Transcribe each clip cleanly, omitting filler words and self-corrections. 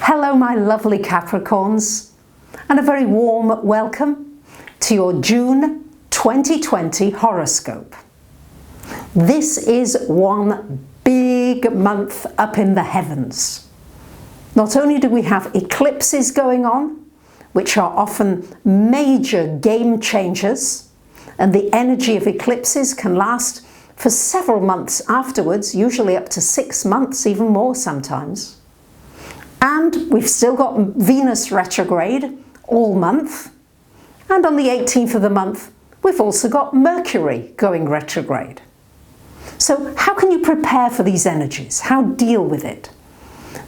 Hello my lovely Capricorns, and a very warm welcome to your June 2020 horoscope. This is one big month up in the heavens. Not only do we have eclipses going on, which are often major game changers, and the energy of eclipses can last for several months afterwards, usually up to 6 months, even more sometimes. And we've still got Venus retrograde all month. And on the 18th of the month, we've also got Mercury going retrograde. So how can you prepare for these energies? How deal with it?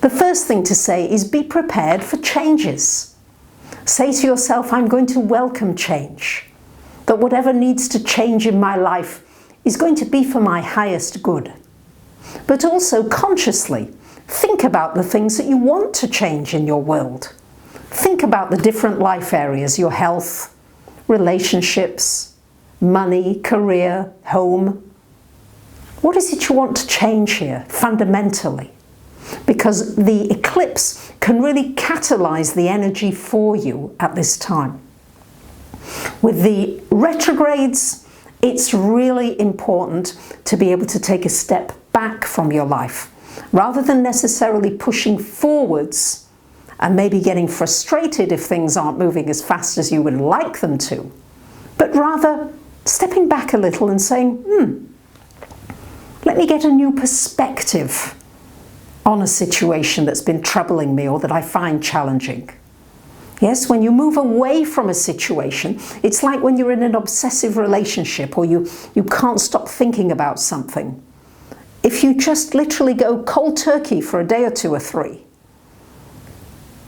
The first thing to say is be prepared for changes. Say to yourself, I'm going to welcome change. That whatever needs to change in my life is going to be for my highest good. But also consciously, think about the things that you want to change in your world. Think about the different life areas, your health, relationships, money, career, home. What is it you want to change here, fundamentally? Because the eclipse can really catalyze the energy for you at this time. With the retrogrades, it's really important to be able to take a step back from your life, rather than necessarily pushing forwards and maybe getting frustrated if things aren't moving as fast as you would like them to, but rather stepping back a little and saying, let me get a new perspective on a situation that's been troubling me or that I find challenging. Yes, when you move away from a situation, it's like when you're in an obsessive relationship or you can't stop thinking about something. If you just literally go cold turkey for a day or two or three,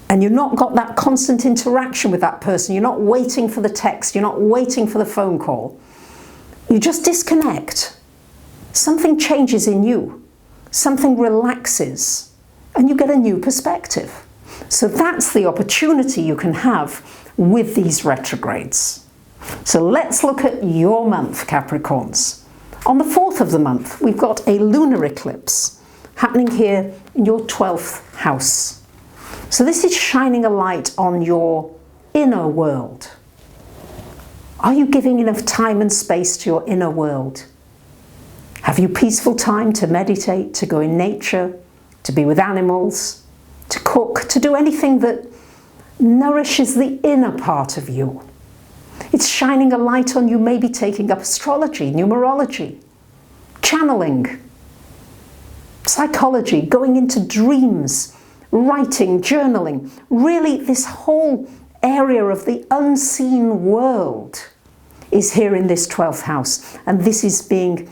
and you've not got that constant interaction with that person, you're not waiting for the text, you're not waiting for the phone call, you just disconnect. Something changes in you, something relaxes, and you get a new perspective. So that's the opportunity you can have with these retrogrades. So let's look at your month, Capricorns. On the 4th of the month, we've got a lunar eclipse happening here in your 12th house. So this is shining a light on your inner world. Are you giving enough time and space to your inner world? Have you peaceful time to meditate, to go in nature, to be with animals, to cook, to do anything that nourishes the inner part of you? It's shining a light on you maybe taking up astrology, numerology, channeling, psychology, going into dreams, writing, journaling. Really, this whole area of the unseen world is here in this 12th house. And this is being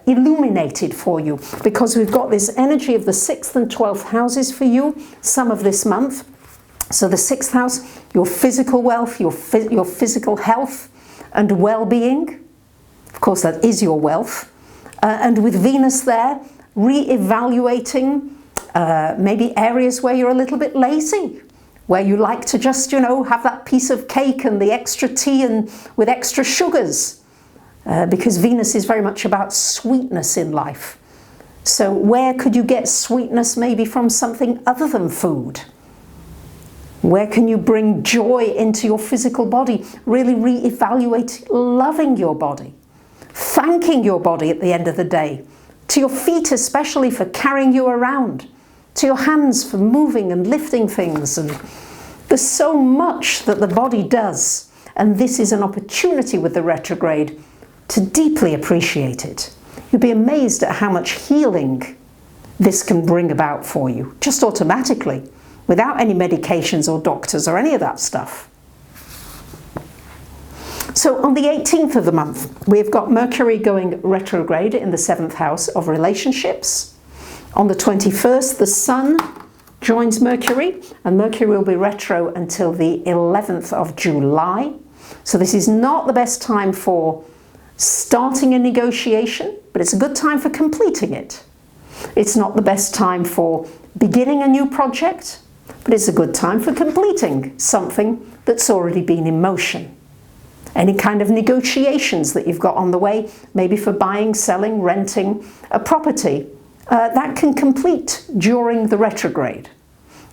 illuminated for you because we've got this energy of the 6th and 12th houses for you, some of this month. So the 6th house, your physical wealth, your physical health and well-being. Of course, that is your wealth. And with Venus there, re-evaluating maybe areas where you're a little bit lazy, where you like to just, have that piece of cake and the extra tea and with extra sugars. Because Venus is very much about sweetness in life. So where could you get sweetness maybe from something other than food? Where can you bring joy into your physical body? Really re-evaluate loving your body, thanking your body at the end of the day, to your feet especially for carrying you around, to your hands for moving and lifting things. And there's so much that the body does, and this is an opportunity with the retrograde to deeply appreciate it. You'll be amazed at how much healing this can bring about for you, just automatically, without any medications or doctors or any of that stuff. So on the 18th of the month, we've got Mercury going retrograde in the 7th house of relationships. On the 21st, the Sun joins Mercury, and Mercury will be retro until the 11th of July. So this is not the best time for starting a negotiation, but it's a good time for completing it. It's not the best time for beginning a new project, but it's a good time for completing something that's already been in motion. Any kind of negotiations that you've got on the way, maybe for buying, selling, renting a property, that can complete during the retrograde.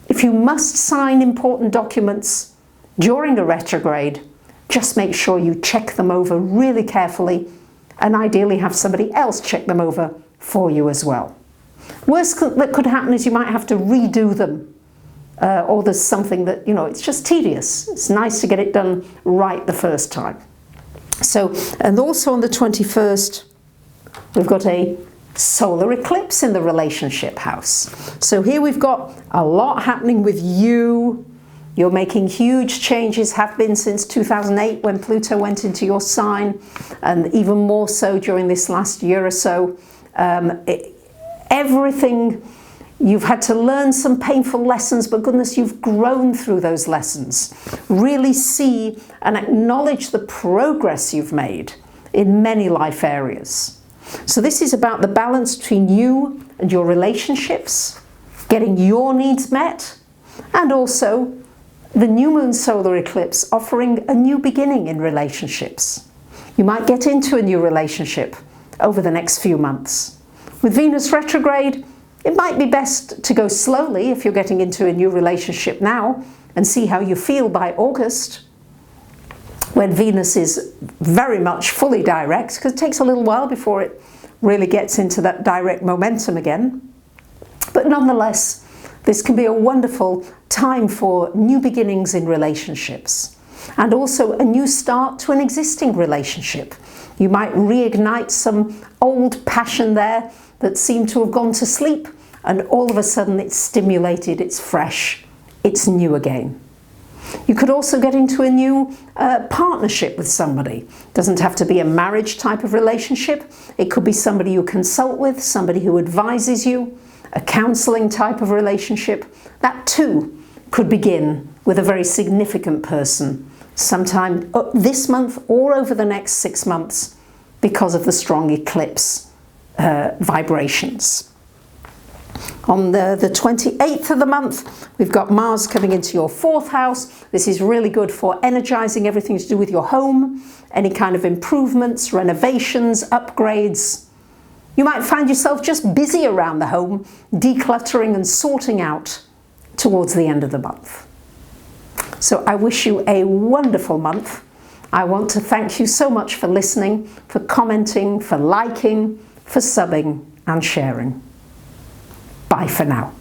If you must sign important documents during a retrograde, just make sure you check them over really carefully and ideally have somebody else check them over for you as well. Worst that could happen is you might have to redo them, or there's something that, it's just tedious. It's nice to get it done right the first time. So, and also on the 21st, we've got a solar eclipse in the relationship house. So here we've got a lot happening with you. You're making huge changes, have been since 2008 when Pluto went into your sign, and even more so during this last year or so. Everything, you've had to learn some painful lessons, but goodness, you've grown through those lessons. Really see and acknowledge the progress you've made in many life areas. So this is about the balance between you and your relationships, getting your needs met, and also the new moon solar eclipse offering a new beginning in relationships. You might get into a new relationship over the next few months. With Venus retrograde, it might be best to go slowly if you're getting into a new relationship now and see how you feel by August, when Venus is very much fully direct, because it takes a little while before it really gets into that direct momentum again. But nonetheless, this can be a wonderful time for new beginnings in relationships, and also a new start to an existing relationship. You might reignite some old passion there that seemed to have gone to sleep, and all of a sudden it's stimulated, it's fresh, it's new again. You could also get into a new partnership with somebody. It doesn't have to be a marriage type of relationship. It could be somebody you consult with, somebody who advises you, a counseling type of relationship. That too could begin with a very significant person sometime this month or over the next 6 months because of the strong eclipse vibrations. On the 28th of the month, we've got Mars coming into your 4th house. This is really good for energizing everything to do with your home, any kind of improvements, renovations, upgrades. You might find yourself just busy around the home, decluttering and sorting out towards the end of the month. So I wish you a wonderful month. I want to thank you so much for listening, for commenting, for liking, for subbing and sharing. Bye for now.